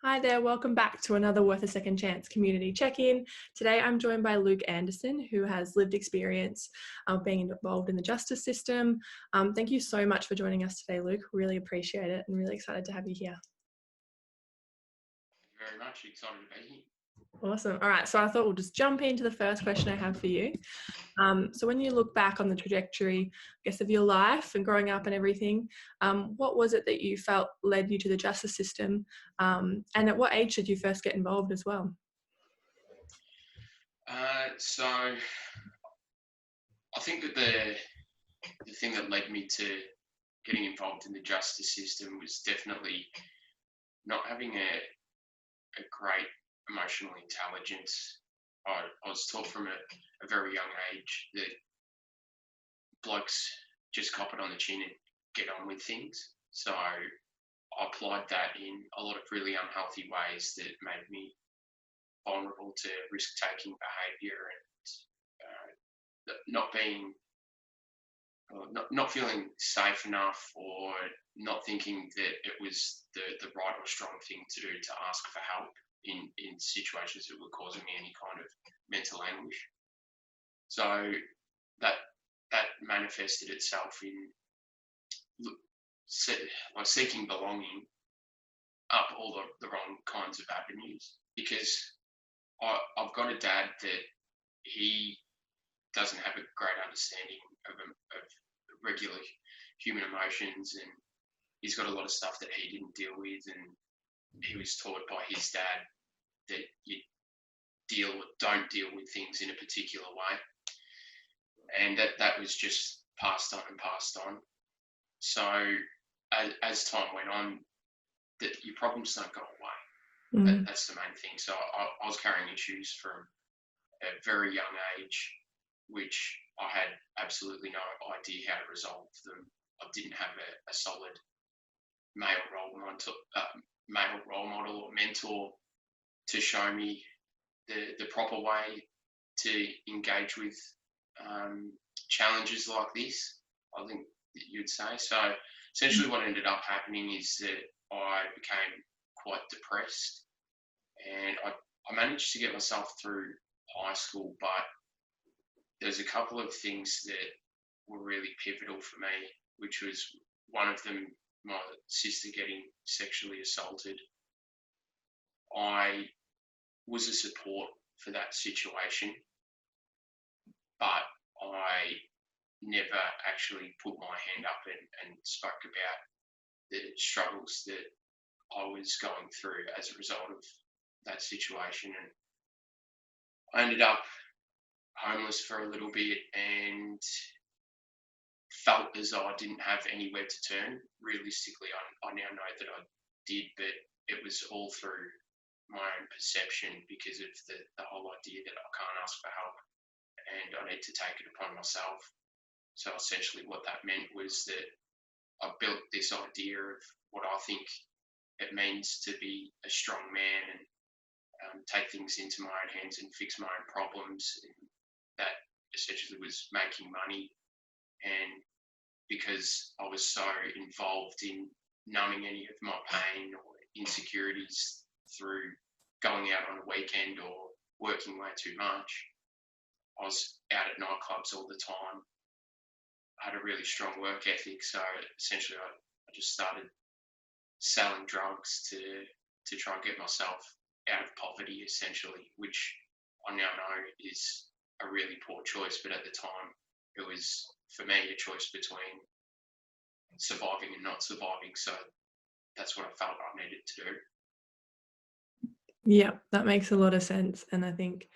Hi there, welcome back to another Worth a Second Chance community check-in. Today I'm joined by Luke Anderson, who has lived experience of being involved in the justice system. Thank you so much for joining us today, Luke. Really appreciate it and really excited to have you here. Thank you very much. Excited to be here. Awesome. All right, so I thought we'll just jump into the first question I have for you. So when you look back on the trajectory, I guess, of your life and growing up and everything, what was it that you felt led you to the justice system? And at what age did you first get involved as well? So I think that the thing that led me to getting involved in the justice system was definitely not having a great emotional intelligence. I was taught from a very young age that blokes just cop it on the chin and get on with things. So I applied that in a lot of really unhealthy ways that made me vulnerable to risk-taking behaviour and not being not feeling safe enough, or not thinking that it was the right or strong thing to do to ask for help in situations that were causing me any kind of mental anguish. So that that manifested itself in like seeking belonging up all the wrong kinds of avenues, because I've got a dad that he doesn't have a great understanding of regular human emotions, and he's got a lot of stuff that he didn't deal with, and he was taught by his dad that you don't deal with things in a particular way, and that was just passed on and passed on. So as time went on, that your problems don't go away. That's the main thing. So I was carrying issues from a very young age, which I had absolutely no idea how to resolve them. I didn't have a solid male role model or mentor to show me the proper way to engage with challenges like this, I think that you'd say. So essentially what ended up happening is that I became quite depressed, and I managed to get myself through high school, but there's a couple of things that were really pivotal for me, which was one of them, my sister getting sexually assaulted. I was a support for that situation, but I never actually put my hand up and spoke about the struggles that I was going through as a result of that situation. And I ended up homeless for a little bit and felt as though I didn't have anywhere to turn. Realistically, I now know that I did, but it was all through my own perception, because of the whole idea that I can't ask for help and I need to take it upon myself. So essentially what that meant was that I built this idea of what I think it means to be a strong man and take things into my own hands and fix my own problems. And that essentially was making money. And because I was so involved in numbing any of my pain or insecurities through going out on a weekend or working way too much, I was out at nightclubs all the time. I had a really strong work ethic, so essentially I just started selling drugs to try and get myself out of poverty, essentially, which I now know is a really poor choice. But at the time, it was, for me, a choice between surviving and not surviving. So that's what I felt I needed to do. Yeah, that makes a lot of sense. And I think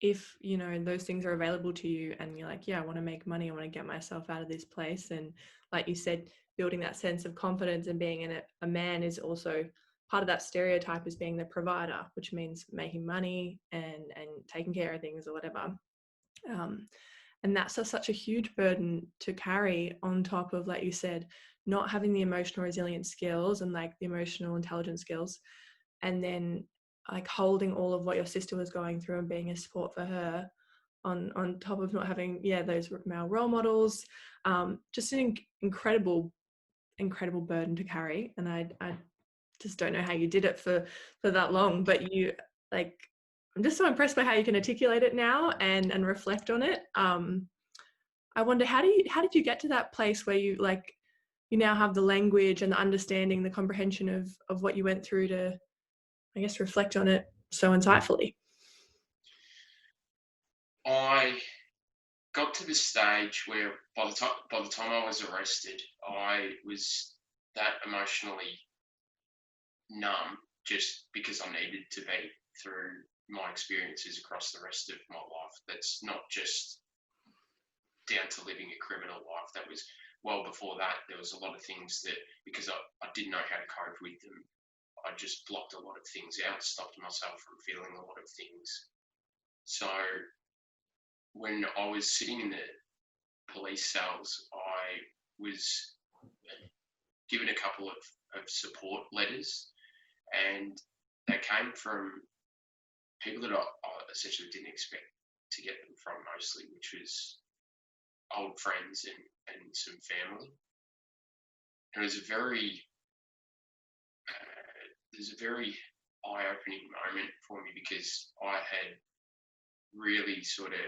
if, those things are available to you and you're like, yeah, I want to make money, I want to get myself out of this place. And like you said, building that sense of confidence and being a man is also part of that stereotype as being the provider, which means making money and taking care of things or whatever. And that's such a huge burden to carry, on top of, like you said, not having the emotional resilience skills and like the emotional intelligence skills, and then like holding all of what your sister was going through and being a support for her, on top of not having those male role models. Just an incredible burden to carry. And I just don't know how you did it for that long, but you like, I'm just so impressed by how you can articulate it now and reflect on it. I wonder, how did you get to that place where you like, you now have the language and the understanding, the comprehension of what you went through to, I guess, reflect on it so insightfully? I got to the stage where by the time I was arrested, I was that emotionally numb just because I needed to be through my experiences across the rest of my life. That's not just down to living a criminal life. That was well before that. There was a lot of things that, because I didn't know how to cope with them, I just blocked a lot of things out, stopped myself from feeling a lot of things. So when I was sitting in the police cells, I was given a couple of support letters, and they came from people that I essentially didn't expect to get them from, mostly, which was old friends and some family. And it was a very eye-opening moment for me, because I had really sort of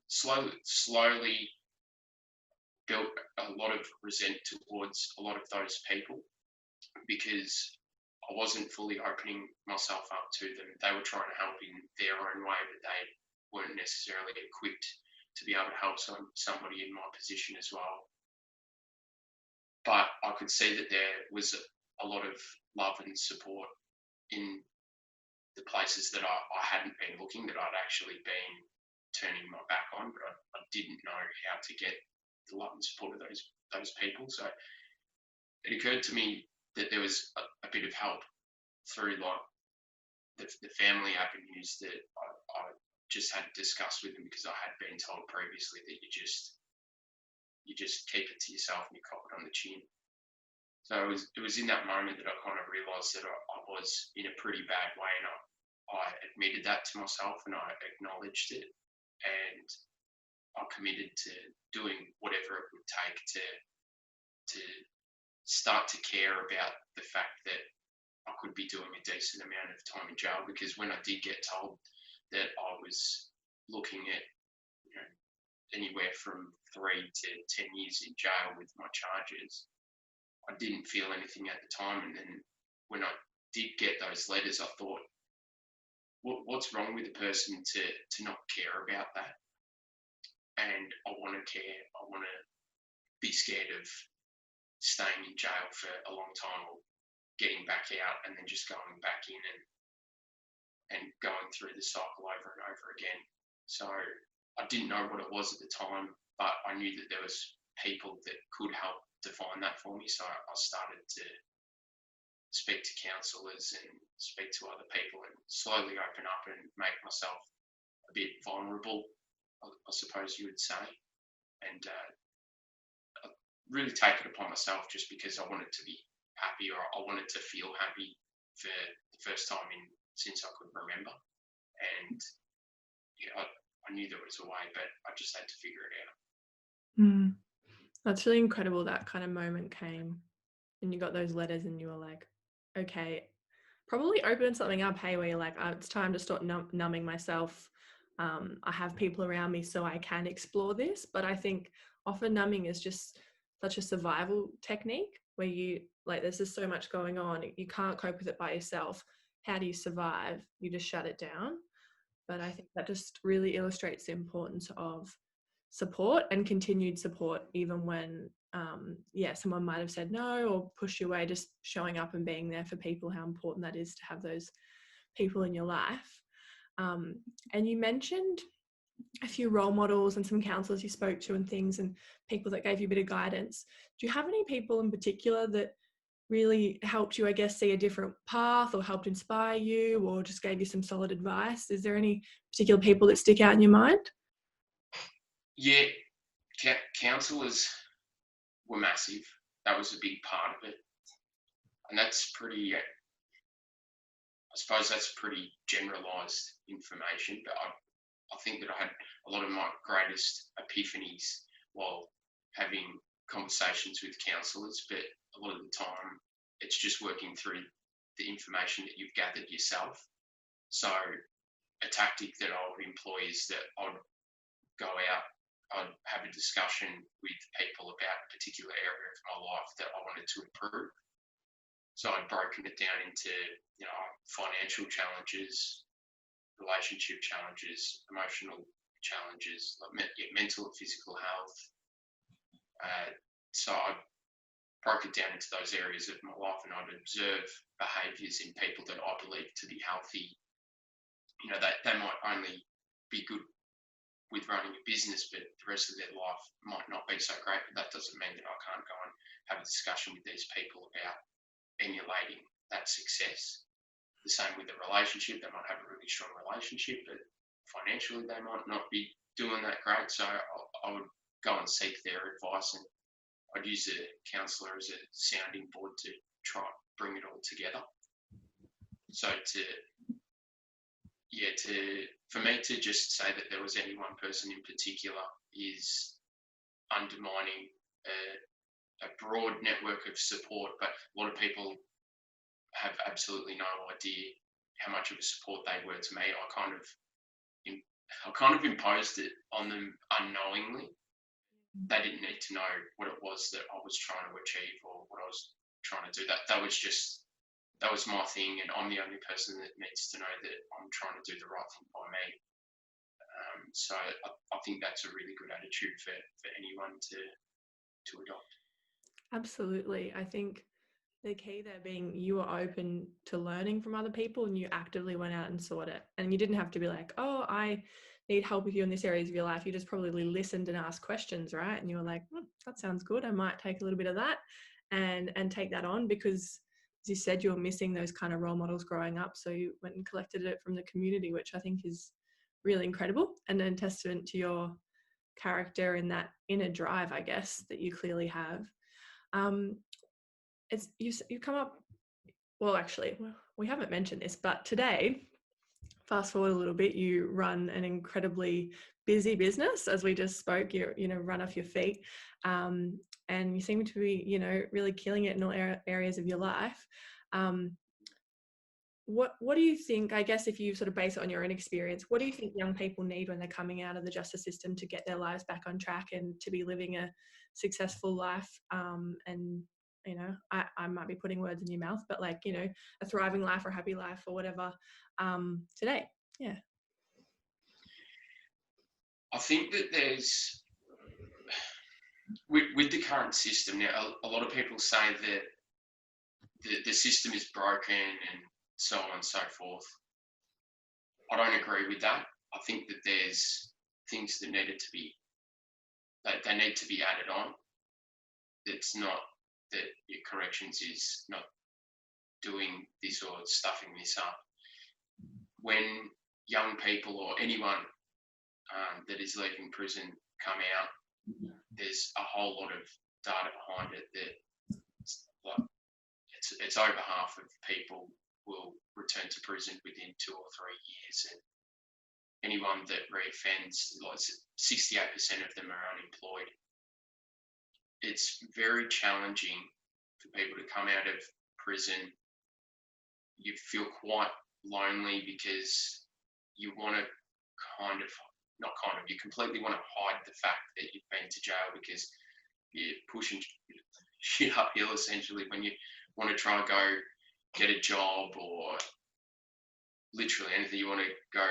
slowly built a lot of resent towards a lot of those people, because I wasn't fully opening myself up to them. They were trying to help in their own way, but they weren't necessarily equipped to be able to help somebody in my position as well. But I could see that there was a lot of love and support in the places that I hadn't been looking, that I'd actually been turning my back on, but I didn't know how to get the love and support of those people. So it occurred to me that there was a bit of help through like the family avenues that I just hadn't discussed with them, because I had been told previously that you just keep it to yourself and you cop it on the chin. So it was in that moment that I kind of realised that I was in a pretty bad way, and I admitted that to myself, and I acknowledged it, and I committed to doing whatever it would take to start to care about the fact that I could be doing a decent amount of time in jail. Because when I did get told that I was looking at, anywhere from 3 to 10 years in jail with my charges, I didn't feel anything at the time. And then when I did get those letters, I thought, what's wrong with a person to not care about that? And I want to care. I want to be scared of staying in jail for a long time, or getting back out and then just going back in and going through the cycle over and over again. So I didn't know what it was at the time, but I knew that there was people that could help define that for me. So I started to speak to counsellors and speak to other people, and slowly open up and make myself a bit vulnerable, I suppose you would say. And really take it upon myself, just because I wanted to be happy, or I wanted to feel happy for the first time since I could remember. And I knew there was a way, but I just had to figure it out. That's really incredible. That kind of moment came and you got those letters and you were like, okay, probably open something up, hey, where you're like, it's time to start numbing myself. I have people around me so I can explore this. But I think often numbing is just such a survival technique, where you like, there's just so much going on, you can't cope with it by yourself. How do you survive? You just shut it down. But I think that just really illustrates the importance of support and continued support, even when someone might have said no or pushed you away. Just showing up and being there for people, how important that is to have those people in your life. And you mentioned a few role models and some counselors you spoke to and things, and people that gave you a bit of guidance. Do you have any people in particular that really helped you, I guess, see a different path, or helped inspire you, or just gave you some solid advice? Is there any particular people that stick out in your mind? Yeah, counsellors were massive. That was a big part of it. And that's pretty, I suppose that's pretty generalised information, but I think that I had a lot of my greatest epiphanies while having conversations with counsellors. But a lot of the time, It's just working through the information that you've gathered yourself. So a tactic that I would employ is that I'd go out, I'd have a discussion with people about a particular area of my life that I wanted to improve. So I'd broken it down into, financial challenges, relationship challenges, emotional challenges, like mental and physical health. So I broke it down into those areas of my life, and I'd observe behaviours in people that I believe to be healthy. They might only be good with running a business, but the rest of their life might not be so great. But that doesn't mean that I can't go and have a discussion with these people about emulating that success. The same with a relationship. They might have a really strong relationship, but financially they might not be doing that great. So I would go and seek their advice, and I'd use a counsellor as a sounding board to try and bring it all together. So for me to just say that there was any one person in particular is undermining a broad network of support, but a lot of people have absolutely no idea how much of a support they were to me. I kind of imposed it on them unknowingly. They didn't need to know what it was that I was trying to achieve or what I was trying to do. That was my thing, and I'm the only person that needs to know that I'm trying to do the right thing by me. So I think that's a really good attitude for anyone to adopt. Absolutely. I think the key there being you were open to learning from other people, and you actively went out and sought it. And you didn't have to be like, oh, I need help with you in this areas of your life. You just probably listened and asked questions, right? And you were like, that sounds good. I might take a little bit of that and take that on, because as you said, you were missing those kind of role models growing up. So you went and collected it from the community, which I think is really incredible, and a testament to your character and that inner drive, I guess, that you clearly have. It's you come up, well, actually, we haven't mentioned this, but today, fast forward a little bit, you run an incredibly busy business, as we just spoke. You run off your feet, and you seem to be really killing it in all areas of your life. What do you think, I guess, if you sort of base it on your own experience, what do you think young people need when they're coming out of the justice system to get their lives back on track and to be living a successful life? And I might be putting words in your mouth, but a thriving life or a happy life or whatever today. Yeah. I think that there's, with the current system now, a lot of people say that the system is broken and so on and so forth. I don't agree with that. I think that there's things that they need to be added on. It's not that your corrections is not doing this or stuffing this up. When young people or anyone that is leaving prison come out, there's a whole lot of data behind it that it's over half of people will return to prison within 2 or 3 years, and anyone that reoffends, 68% of them are unemployed. It's very challenging for people to come out of prison. You feel quite lonely because you want to you completely want to hide the fact that you've been to jail, because you're pushing shit uphill essentially when you want to try and go get a job or literally anything. You want to go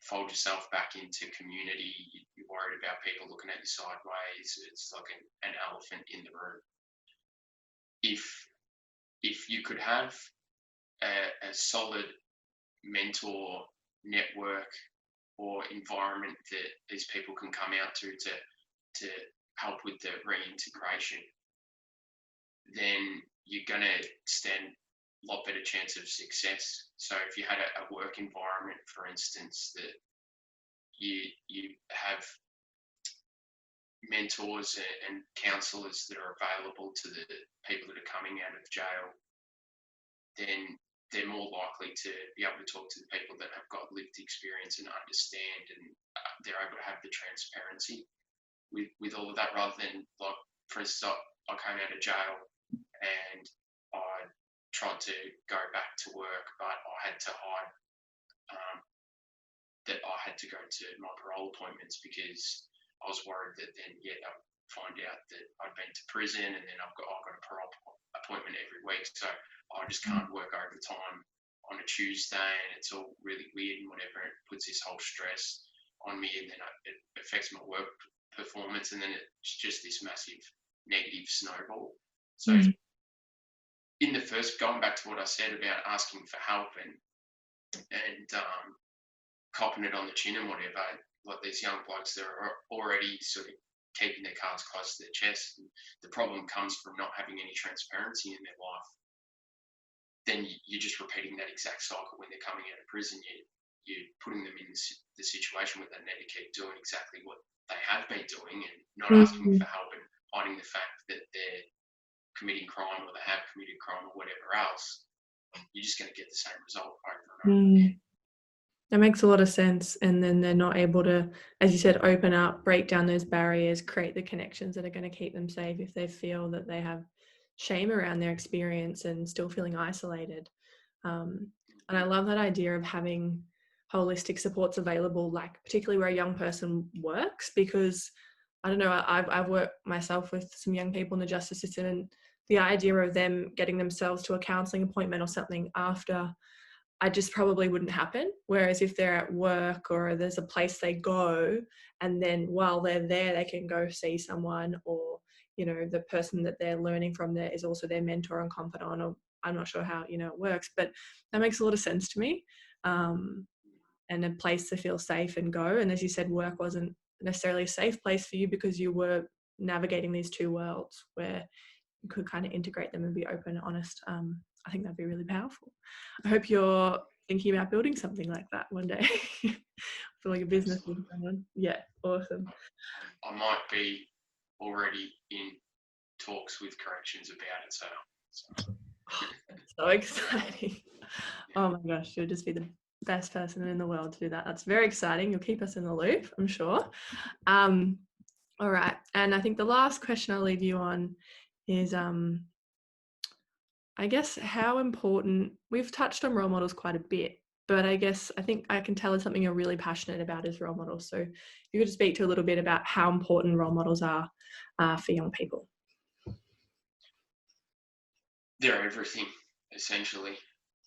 fold yourself back into community. You're worried about people looking at you sideways. It's like an elephant in the room. If you could have a solid mentor network or environment that these people can come out to help with the reintegration, then you're going to stand a lot better chance of success. So if you had a work environment, for instance, that you have mentors and counsellors that are available to the people that are coming out of jail, then they're more likely to be able to talk to the people that have got lived experience and understand, and they're able to have the transparency with all of that, rather than, like, for instance, I came out of jail and I tried to go back to work, but I had to hide that I had to go to my parole appointments because I was worried that then, they'll find out that I'd been to prison, and then I've got a parole appointment every week. So I just can't work overtime on a Tuesday, and it's all really weird and whatever. It puts this whole stress on me, and then it affects my work performance, and then it's just this massive negative snowball. So in the first, going back to what I said about asking for help and copping it on the chin and whatever, like these young blokes that are already sort of keeping their cards close to their chest. And the problem comes from not having any transparency in their life. Then you're just repeating that exact cycle when they're coming out of prison. You're putting them in the situation where they need to keep doing exactly what they have been doing and not asking for help and hiding the fact that they're committing crime or they have committed crime or whatever else. You're just going to get the same result over and over again. That makes a lot of sense. And then they're not able to, as you said, open up, break down those barriers, create the connections that are going to keep them safe if they feel that they have shame around their experience and still feeling isolated. And I love that idea of having holistic supports available, like particularly where a young person works, because I don't know, I've worked myself with some young people in the justice system, and the idea of them getting themselves to a counselling appointment or something after, I just probably wouldn't happen. Whereas if they're at work or there's a place they go, and then while they're there, they can go see someone, or, you know, the person that they're learning from there is also their mentor and confidant, or I'm not sure how, it works, but that makes a lot of sense to me. And a place to feel safe and go. And as you said, work wasn't necessarily a safe place for you because you were navigating these two worlds where you could kind of integrate them and be open and honest. I think that'd be really powerful. I hope you're thinking about building something like that one day for like a business with someone. Yeah, awesome. I might be already in talks with corrections about it. So exciting. Oh my gosh, you'll just be the best person in the world to do that. That's very exciting. You'll keep us in the loop, I'm sure. All right. And I think the last question I'll leave you on is, I guess, how important, we've touched on role models quite a bit, but I think I can tell it's something you're really passionate about is role models. So you could speak to a little bit about how important role models are for young people. They're everything, essentially,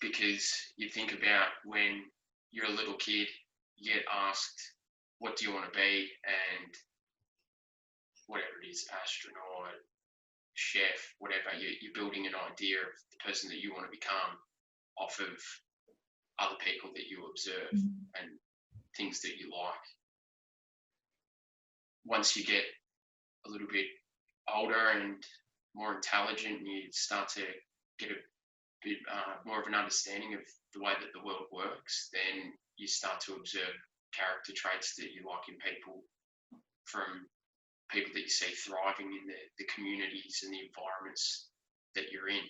because you think about when you're a little kid, you get asked, what do you want to be? And whatever it is, astronaut, chef, whatever, you're building an idea of the person that you want to become off of other people that you observe and things that you like. Once you get a little bit older and more intelligent, and you start to get a bit more of an understanding of the way that the world works, then you start to observe character traits that you like in people, from people that you see thriving in the communities and the environments that you're in.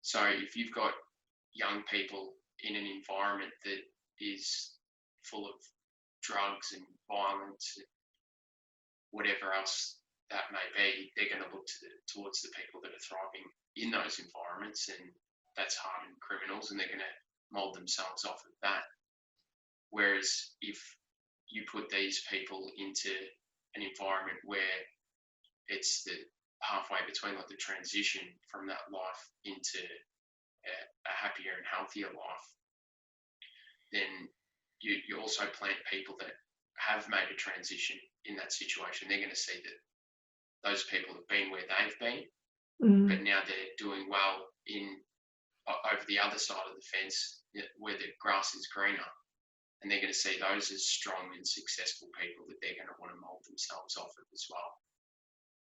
So if you've got young people in an environment that is full of drugs and violence, whatever else that may be, they're going to look towards the people that are thriving in those environments, and that's hardened criminals, and they're going to mould themselves off of that. Whereas if you put these people into an environment where it's the halfway between, like, the transition from that life into a happier and healthier life, then you also plant people that have made a transition in that situation. They're going to see that those people have been where they've been, but now they're doing well over the other side of the fence where the grass is greener. And they're going to see those as strong and successful people that they're going to want to mould themselves off of as well.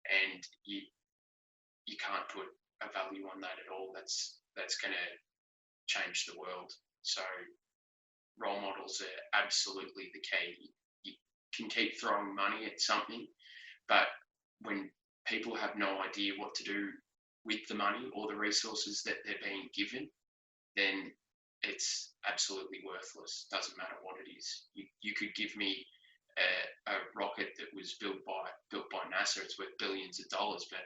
And you can't put a value on that at all. That's going to change the world. So role models are absolutely the key. You can keep throwing money at something, but when people have no idea what to do with the money or the resources that they're being given, then it's absolutely worthless. Doesn't matter what it is. You could give me a rocket that was built by NASA. It's worth billions of dollars, but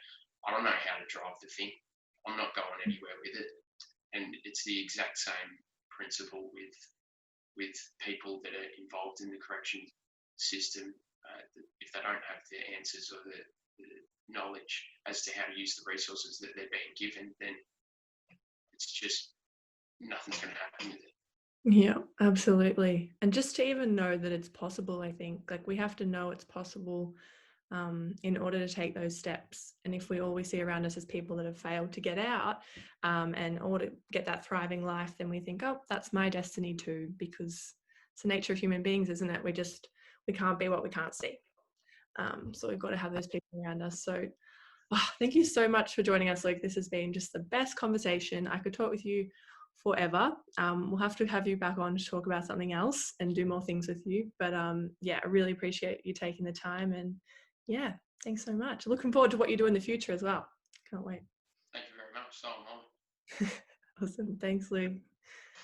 I don't know how to drive the thing. I'm not going anywhere with it. And it's the exact same principle with people that are involved in the correction system. If they don't have the answers or the knowledge as to how to use the resources that they're being given, then it's just nothing's going to happen with it. Yeah, absolutely. And just to even know that it's possible, I think, like we have to know it's possible in order to take those steps. And if we always see around us as people that have failed to get out and or to get that thriving life, then we think, oh, that's my destiny too, because it's the nature of human beings, isn't it? We can't be what we can't see. So we've got to have those people around us. So thank you so much for joining us, Luke. This has been just the best conversation. I could talk with you forever. We'll have to have you back on to talk about something else and do more things with you. But yeah, I really appreciate you taking the time. And yeah, thanks so much. Looking forward to what you do in the future as well. Can't wait. Thank you very much. So am I. Awesome. Thanks, Luke.